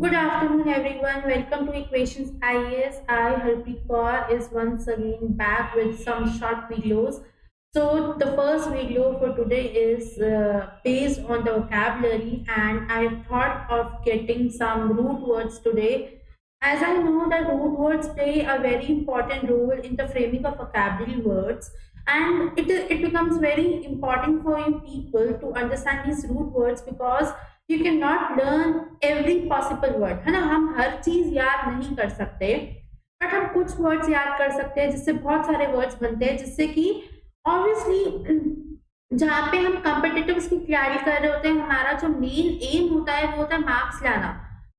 Good afternoon, everyone. Welcome to Equations IAS. I, Harpreet Kaur, is once again back with some short videos. So, the first video for today is based on the vocabulary, and I thought of getting some root words today. As I know that root words play a very important role in the framing of vocabulary words, and it becomes very important for you people to understand these root words because you can not learn every possible word, है ना। हम हर चीज याद नहीं कर सकते, but हम कुछ वर्ड्स याद कर सकते हैं जिससे बहुत सारे वर्ड्स बनते हैं, जिससे कि ऑब्वियसली जहाँ पे हम कॉम्पिटिटिव की तैयारी कर रहे होते हैं, हमारा जो मेन एम होता है वो होता है मार्क्स लाना।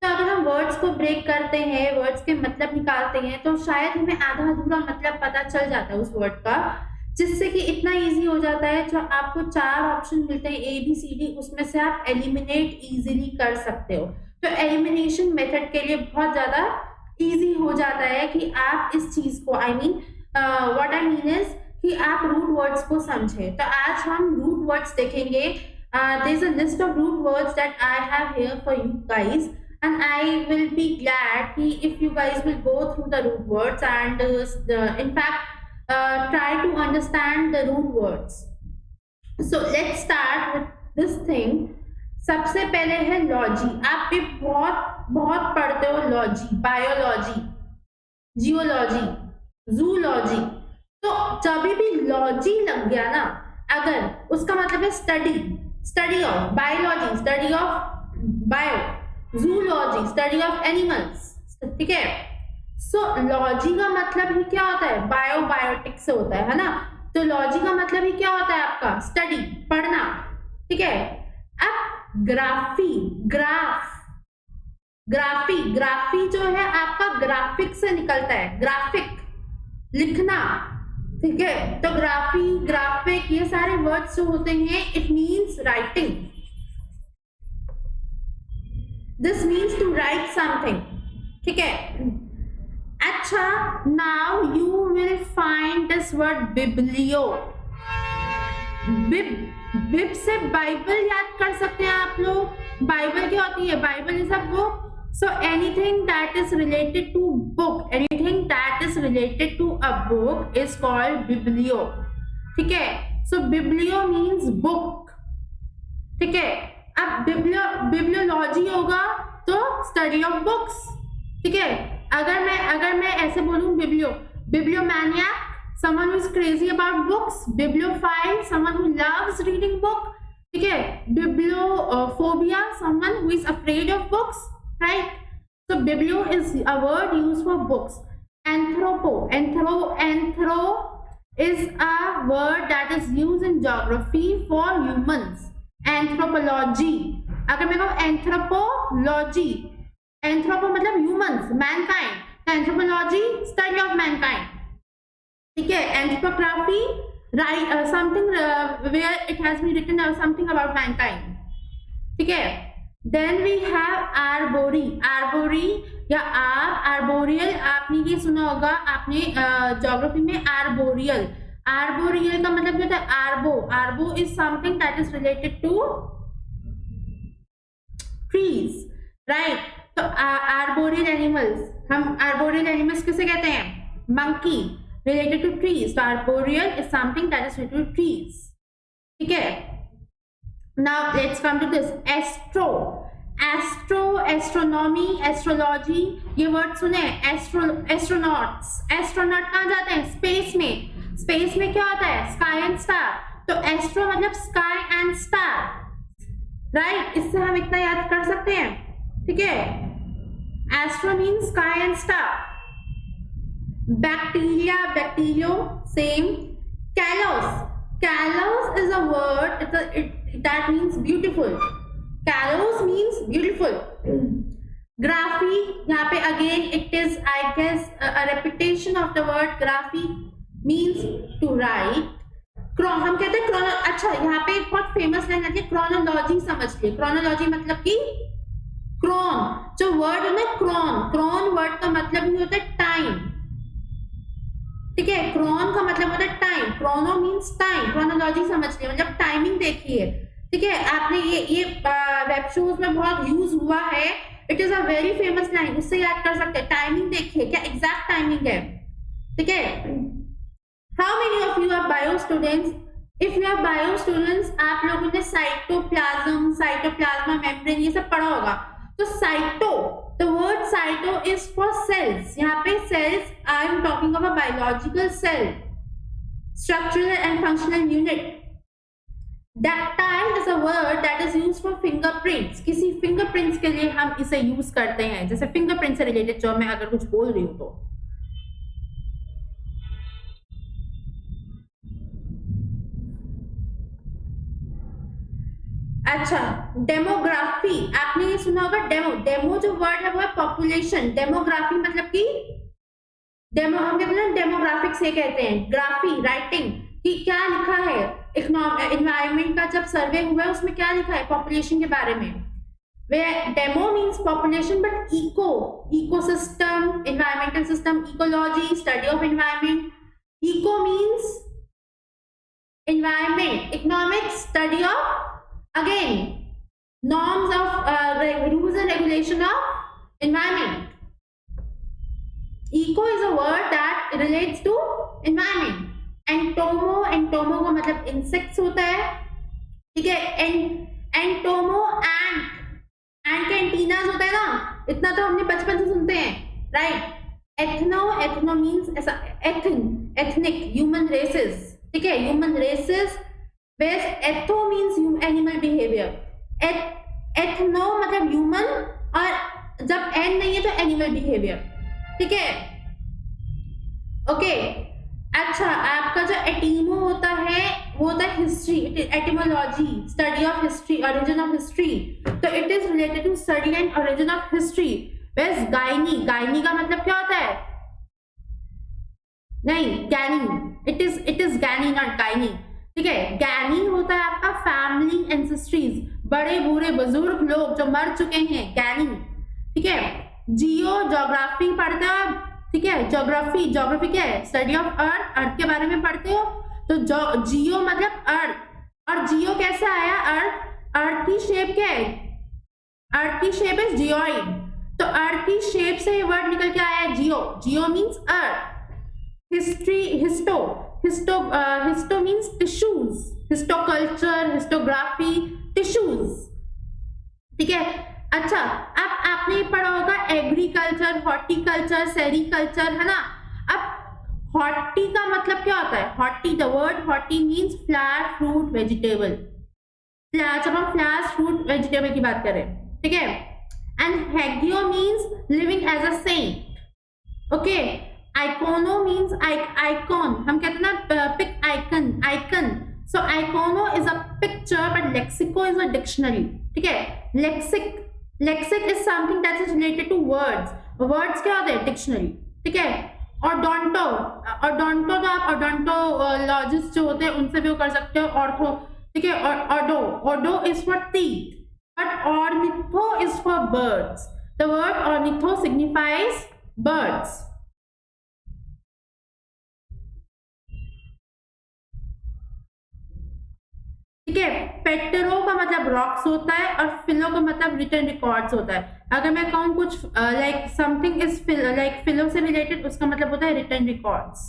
तो अगर हम वर्ड्स को ब्रेक करते हैं, वर्ड्स के मतलब निकालते हैं, तो शायद हमें आधा अधूरा मतलब पता चल जाता है उस वर्ड का, जिससे कि इतना इजी हो जाता है। जो आपको 4 ऑप्शन मिलते हैं ए बी सी डी, उसमें से आप एलिमिनेट इजीली कर सकते हो। तो एलिमिनेशन मेथड के लिए बहुत ज्यादा इजी हो जाता है कि आप इस चीज को व्हाट आई मीन इज कि आप रूट वर्ड्स को समझें। तो आज हम रूट वर्ड्स देखेंगे। There is a list of root words that I have here for you guys, and I will be glad if you guys will go through the root words and in fact try to understand the root words. So let's start with this thing. सबसे पहले है logy. आप भी बहुत बहुत पढ़ते हो logy, biology, geology, zoology. तो जब भी लॉजी लग गया ना, अगर उसका मतलब है study of biology, study of bio, zoology, study of animals, ठीक है। सो लॉजी का मतलब ही क्या होता है? बायोटिक से होता है ना। तो लॉजी का मतलब ही क्या होता है? आपका स्टडी, पढ़ना, ठीक है। अब ग्राफी जो है आपका ग्राफिक से निकलता है, ग्राफिक लिखना, ठीक है। तो ग्राफिक ये सारे वर्ड्स जो होते हैं, it means writing. This means to write something, ठीक है। अच्छा, now you will find this word biblio. Bib से बाइबल याद कर सकते हैं आप लोग। बाइबल क्या होती है? Bible is a book. So anything that is related to book, anything that is related to a book is called biblio, ठीक है। सो बिब्लियो मीन्स बुक, ठीक है। अब बिब्लियोलॉजी होगा तो स्टडी ऑफ बुक्स, ठीक है। अगर मैं ऐसे बोलूं बिब्लियोमैनियाक, someone who is crazy about books, bibliophile, someone who loves reading book, ठीक है। bibliophobia, someone who is afraid of books, right? So biblio is a word used for books. Anthropo is a word that is used in geography for humans. Anthropology, अगर मैं कहूँ anthropology, anthropo मतलब humans, mankind, anthropology study of mankind, ठीक है। Anthropography something where it has been written something about mankind, ठीक है। Then we have आर्बोरी या arboreal. आपने ये सुना होगा, आपने ज्योग्राफी में आर्बोरियल का मतलब क्या होता है? Arbo is something that is related to trees, right. तो आर्बोरियल एनिमल्स, हम आर्बोरियल एनिमल्स किसे कहते हैं? Monkey, related to trees. तो arboreal is something that is related to trees, ठीक है। Now let's come to this astronomy, astrology, ये word सुने। एस्ट्रोनॉट कहाँ जाते हैं? स्पेस में क्या होता है? Sky and star. तो एस्ट्रो मतलब स्काई एंड स्टार, राइट। इससे हम इतना याद कर सकते हैं, ठीक है। Astro means sky and star. Bacterio, same. Kalos is a word that means beautiful. Kalos means beautiful. Graphy, यहाँ पे again it is I guess a repetition of the word graphy, means to write. हम कहते हैं अच्छा, यहाँ पे एक बहुत फेमस लाइन आती है, क्रोनोलॉजी समझ लिए। क्रोनोलॉजी मतलब कि क्रोन, जो वर्ड है ना, क्रोन वर्ड का मतलब ही होता है टाइम, ठीक है। क्रोन का मतलब होता है time, Chrono means time, chronology समझ लिए मतलब टाइमिंग देखिए, ठीक है। आपने ये वेब शोज में बहुत यूज हुआ है। It is a very famous line, उससे याद कर सकते हैं। टाइमिंग देखिए क्या एग्जैक्ट टाइमिंग है, ठीक है। How many of you are bio students? If you are bio students, आप लोगों ने साइटोप्लाज्म, साइटोप्लाज्मा मेम्ब्रेन ये सब पढ़ा होगा। तो cyto, the word cyto is for cells. यहाँ पे cells, I am talking of a biological cell, structural and functional unit. Dactyl is a word that is used for fingerprints. किसी fingerprints के लिए हम इसे यूज करते हैं, जैसे fingerprint से रिलेटेड जो मैं अगर कुछ बोल रही हूँ तो। अच्छा, डेमोग्राफी आपने ये सुना होगा। डेमो, डेमो जो वर्ड है वो है पॉपुलेशन, डेमोग्राफी मतलब कि डेमो हम कहते हैं डेमोग्राफिक से कहते हैं, ग्राफी राइटिंग कि क्या लिखा है इन्वायरमेंट का जब सर्वे हुआ है उसमें क्या लिखा है पॉपुलेशन के बारे में। वे demo means population, but eco, ecosystem, environmental system, ecology, study of environment. Eco means environment, economics, study of again norms of rules and regulation of environment. Eco is a word that relates to environment. Entomo, entomo का मतलब insects होता है, ठीक है। entomo ant के antennas होता है ना, इतना तो हमने बचपन से सुनते हैं, राइट। एथनो, एथनो मीन्स ऐसा, एथनिक, ह्यूमन रेसेस, ठीक है, ह्यूमन रेसेस। वेस एथो मीन्स एनिमल बिहेवियर। एथनो मतलब ह्यूमन, और जब एन नहीं है तो एनिमल बिहेवियर, ठीक है, ओके। अच्छा, आपका जो एटीमो होता है वो होता है history, etymology, study of history, origin of history. तो it is related to study and origin of history. वेस गाइनी, गाइनी का मतलब क्या होता है? नहीं, gaining, it is gaining not gyne, ठीक है। गैनिंग होता है आपका फैमिली एंसेस्ट्रीज, बड़े बूढ़े बुजुर्ग लोग जो मर चुके हैं, गैनिंग, ठीक है। जियो, ज्योग्राफी पढ़ते हो, ठीक है। ज्योग्राफी, ज्योग्राफी क्या है? स्टडी ऑफ अर्थ, अर्थ के बारे में पढ़ते हो। तो जियो मतलब अर्थ, और जियो कैसे आया? अर्थ की शेप क्या है? अर्थ की शेप इज जियोइड, तो अर्थ की शेप से ये वर्ड निकल के आया है जियो। Geo means earth. History, histo means tissues, histoculture, histography, tissues, ठीक है। अच्छा, अब आपने पढ़ा होगा एग्रीकल्चर, हॉर्टिकल्चर, सेरिकल्चर, है ना। अब हॉर्टी का मतलब क्या होता है? Horti, the word horti means flower, fruit, vegetable. जब हम फ्लावर, फ्रूट, वेजिटेबल की बात करें, ठीक है। And hagio means living as a saint, okay. Icono means icon, हम कहते हैं ना pic icon, icon. So icono is a picture, but lexico is a dictionary, ठीक है। Lexic is something that is related to words. Words क्या होते हैं? Dictionary, ठीक है। ओडोंटो, ओडोंटो तो आप ओडोंटोलॉजिस्ट जो होते हैं उनसे भी वो कर सकते हो, ऑर्थो, ठीक है। Odo is for teeth, but ornitho is for birds. The word ornitho signifies birds. ठीक है। पेटरो का मतलब रॉक्स होता है, और फिलो का मतलब रिटन रिकॉर्ड्स होता है। अगर मैं कहूँ कुछ लाइक समथिंग इज लाइक फिलो से रिलेटेड, उसका मतलब होता है रिटन रिकॉर्ड्स।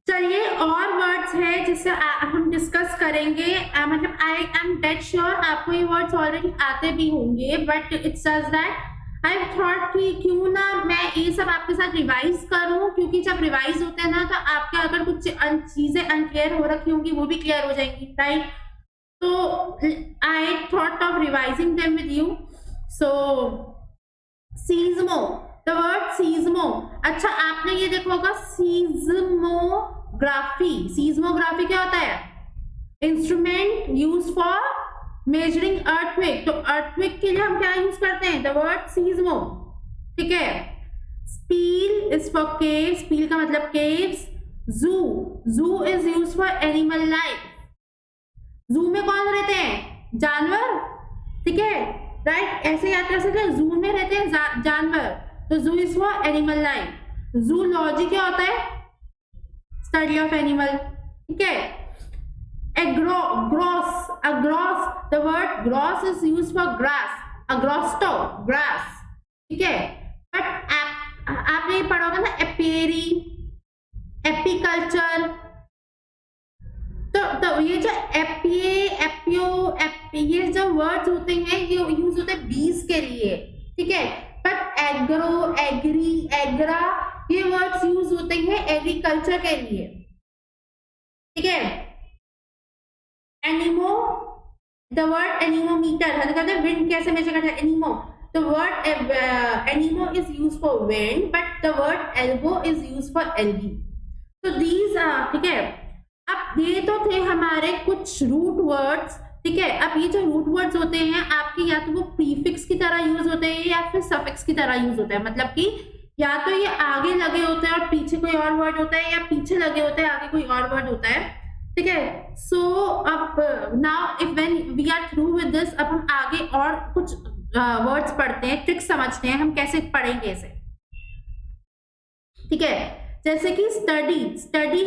चलिए, और वर्ड्स है जिससे हम डिस्कस करेंगे। मतलब आई एम डेड श्योर आपको ये वर्ड्स ऑलरेडी आते भी होंगे, but it's just that I thought कि क्यों ना मैं ये सब आपके साथ रिवाइज करूं, क्योंकि जब रिवाइज होते हैं ना तो आपके अगर कुछ चीजें अनक्लियर हो रखी होंगी वो भी क्लियर हो जाएंगी, राइट। तो I thought of revising them with you. So seismo, the word seismo. अच्छा, आपने ये देखा होगा सीज्मोग्राफी। सीज्मोग्राफी क्या होता है? Instrument use for measuring earthquake. तो अर्थक्वेक के लिए हम क्या यूज करते हैं? द वर्ड सीज्मो, ठीक है। Spill is for cave, spill का मतलब केव्स। जू, जू is use for animal life. जू में कौन रहते हैं? जानवर, ठीक है। राइट, ऐसे याद कर सकते हैं। जू में रहते हैं जानवर, तो zoo is for animal life. Zoology क्या होता है? स्टडी ऑफ एनिमल, ठीक है। Gross, the word gross is used for grass, agrosto, grass, ठीक है। बट आपने पढ़ा होगा ना एपियरी, एपीकल्चर, तो ये जो ये जो वर्ड्स होते हैं ये यूज होते हैं बीज के लिए, ठीक है। बट एग्रो, एग्री, एग्रा ये वर्ड्स यूज होते हैं एग्रीकल्चर के लिए, ठीक है। एनिमो, द वर्ड एनिमोमीटर, कहते हैं विंड कैसे मेजर करते हैं, एनिमो। The word anemo is used for wind, but the word elbow is used for algae. So these are, ठीक है। अब ये तो थे हमारे कुछ रूट वर्ड्स, ठीक है। अब ये जो रूट वर्ड्स होते हैं आपके या तो वो प्रीफिक्स की तरह यूज होते हैं या फिर सफिक्स की तरह यूज होते हैं, मतलब कि या तो ये आगे लगे होते हैं और पीछे कोई और वर्ड होता है, या पीछे लगे होते हैं आगे कोई और वर्ड होता है, ठीक है। सो अब now if when we are through with this, अब हम आगे और कुछ वर्ड्स पढ़ते हैं, ट्रिक्स समझते हैं हम कैसे पढ़ेंगे इसे, ठीक है। जैसे कि स्टडी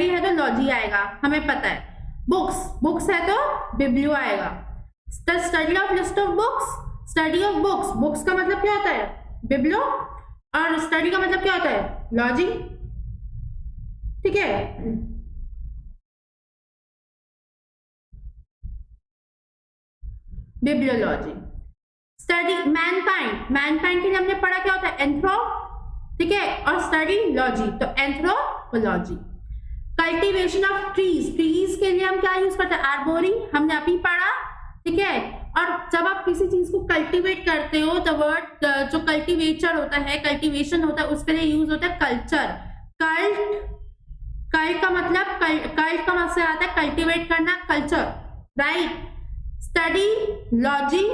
है तो लॉजी आएगा, हमें पता है। बुक्स है तो बिब्लियो आएगा। Study of list of books, study of books का मतलब क्या होता है? बिब्लियो, और स्टडी का मतलब क्या होता है? लॉजी, ठीक है। बिब्लियोलॉजी। स्टडी मैनकाइंड के लिए हमने पढ़ा क्या होता है? एंथ्रो, ठीक है। और स्टडी लॉजी, तो एंथ्रोपोलॉजी। कल्टीवेशन ऑफ ट्रीज के लिए हम क्या यूज करते हैं? आर्बोरी, हमने अभी पढ़ा, ठीक है। और जब आप किसी चीज को कल्टीवेट करते हो तो वर्ड जो कल्टीवेचर होता है, कल्टीवेशन होता है, उसके लिए यूज होता है कल्चर। कल्ट का मतलब से आता है कल्टीवेट करना, कल्चर, राइट। Study logy.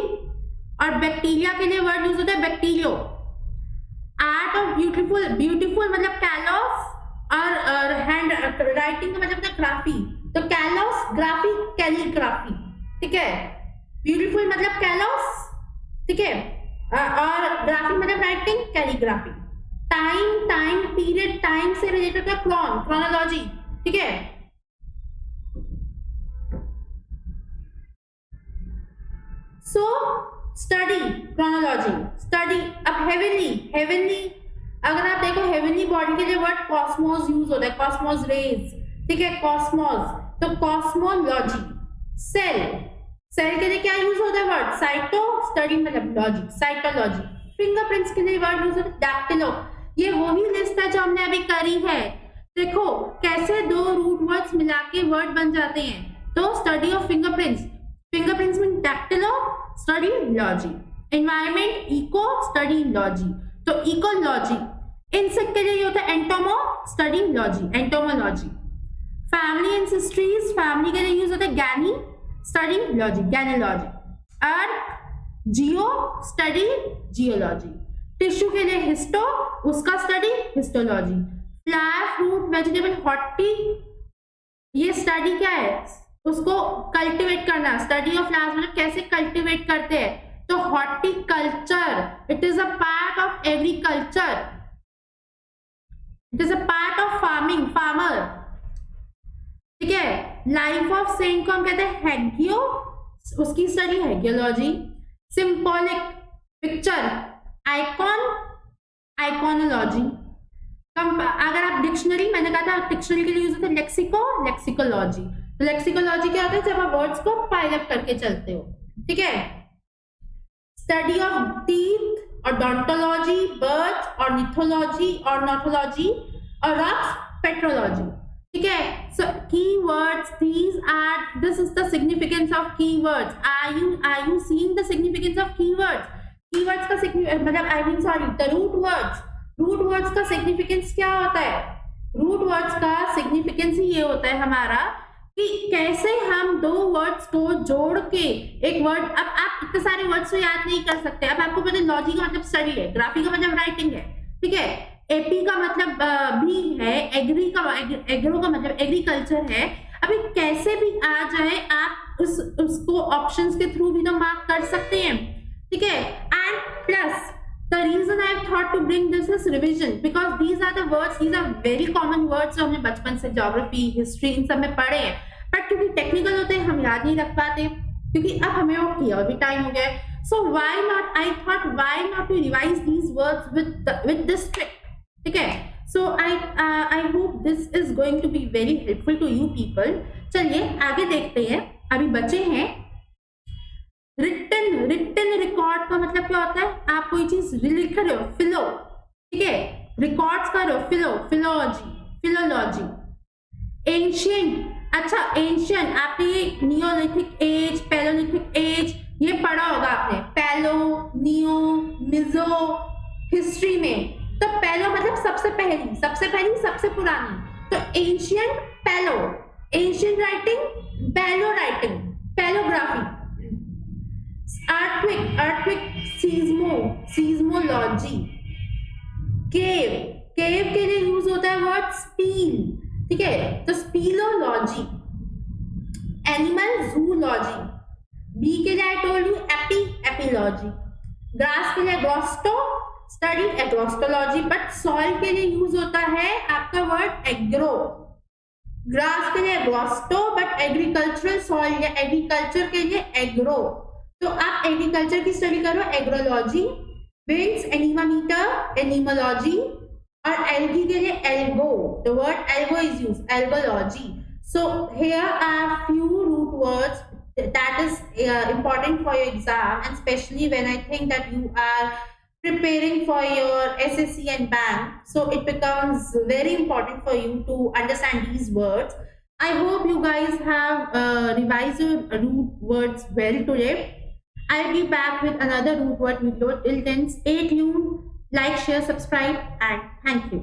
और बैक्टीरिया के लिए वर्ड यूज होता है बैक्टीरियो। आर्ट ऑफ ब्यूटीफुल मतलब कैलोस, और हैंड राइटिंग का मतलब होता है ग्राफी, तो कैलोस, ग्राफी, कैलीग्राफी, ठीक है। ब्यूटीफुल मतलब कैलोस, ठीक है, और ग्राफी मतलब writing, calligraphy. Time period, time से रिलेटेड है क्रोनोलॉजी, ठीक है। So study, chronology, study. अब हेवनली अगर आप देखो हेवनली बॉडी के लिए वर्ड कॉस्मोस यूज होता है, कॉस्मोस रेज, ठीक है, कॉस्मोस, तो कॉस्मोलॉजी। सेल के लिए क्या यूज होता है वर्ड? साइटो, स्टडी मतलब लॉजी, साइटोलॉजी। फिंगरप्रिंट्स के लिए वर्ड यूज होता है डैक्टिलो। ये वही लिस्ट है जो हमने अभी करी है। देखो कैसे दो रूट वर्ड्स मिला के वर्ड बन जाते हैं। तो study of fingerprints mean dactylo, study logy. Environment, eco, study logy, तो इकोलॉजी। इंसेक्ट के लिए होता है entomo, study logy, entomology. Family ancestries, family के लिए यूज होता है genea, study logy, genealogy. Earth, geo, study geology. Tissue के लिए हिस्टो, उसका study histology. Flower, fruit, vegetable, horti, ये स्टडी क्या है? उसको कल्टीवेट करना, स्टडी ऑफ फ्लावर्स मतलब कैसे कल्टीवेट करते हैं, तो horticulture, it is a part of agriculture, it is a part of farmer, ठीक है। लाइफ ऑफ सेंट को हम कहते हैं हैगियो, उसकी study hagiology. Symbolic, picture, icon, iconology. अगर आप डिक्शनरी, मैंने कहा था डिक्शनरी के लिए यूज होता है लेक्सिकोलॉजी। तो लेक्सिकोलॉजी क्या होता है? जब आप वर्ड्स को पाइल अप करके चलते हो, ठीक है। स्टडी ऑफ टीथ और डोंटोलॉजी, बर्ड्स और निथोलॉजी और नॉथोलॉजी, और रॉक्स, पेट्रोलॉजी, ठीक है। So keywords, this is the significance of keywords. Are you seeing the significance of keywords? Keywords का मतलब द रूट वर्ड्स का सिग्निफिकेंस क्या होता है? रूट वर्ड्स का सिग्निफिकेंस ही ये होता है हमारा कि कैसे हम दो वर्ड्स को जोड़ के एक वर्ड, अब आप इतने सारे वर्ड्स तो याद नहीं कर सकते। अब आपको पता है लॉजी का मतलब स्टडी है, ग्राफी का मतलब राइटिंग है, ठीक है, एपी का मतलब भी है, एग्रो का मतलब एग्रीकल्चर है। अभी कैसे भी आ जाए आप उसको ऑप्शंस के थ्रू भी तो मार्क कर सकते हैं। ठीक है. And plus the reason I thought to bring this is revision, because these are the words, these are very common words जो हमने बचपन से ज्योग्राफी, हिस्ट्री इन सब में पढ़े हैं, बट क्योंकि टेक्निकल होते हैं हम याद नहीं रख पाते, क्योंकि अब हमें वो किया भी टाइम हो गया. So why not, I thought why not to revise these words with this trick. ठीक है. So I hope this is going to be very helpful to you people. चलिए आगे देखते हैं. अभी बचे हैं रिटन रिकॉर्ड का मतलब क्या होता है, आप कोई चीज लिख रहे हो, फिलो, ठीक है, रिकॉर्ड्स कर रहे हो, फिलोलॉजी. एंशियंट, अच्छा एंशियंट, आपने ये नियोलिथिक एज, पैलोलिथिक एज ये पढ़ा होगा आपने, पैलो, नियो, मिजो हिस्ट्री में. तो पैलो मतलब सबसे पहली, सबसे पुरानी. तो एंशियंट पैलो, एंशियंट राइटिंग पैलो राइटिंग, पैलोग्राफी. अर्थक्वेक सीज्मोलॉजी. केव के लिए यूज होता है वर्ड स्पील, ठीक है, तो स्पीलोलॉजी. Animal zoology. बी के लिए आई टोल्ड यू एपिलॉजी. ग्रास के लिए ग्रोस्टो, स्टडी एग्रोस्टोलॉजी. बट सॉइल के लिए यूज होता है आपका वर्ड एग्रो. ग्रास के लिए ग्रोस्टो, बट एग्रीकल्चरल सॉइल या एग्रीकल्चर के लिए एग्रो. तो आप एग्रीकल्चर की स्टडी करो, एग्रोलॉजी. विंड्स, एनीमामीटर, एनीमोलॉजी. और एल्गी के लिए algo, the word algo is use, algology. So here are few root words that is important for your exam, and especially when I think that you are preparing for your SSC and bank, so it becomes very important for you to understand these words. I hope you guys have revised your root words well today. I'll be back with another root word video. Till then, stay tuned, like, share, subscribe, and thank you.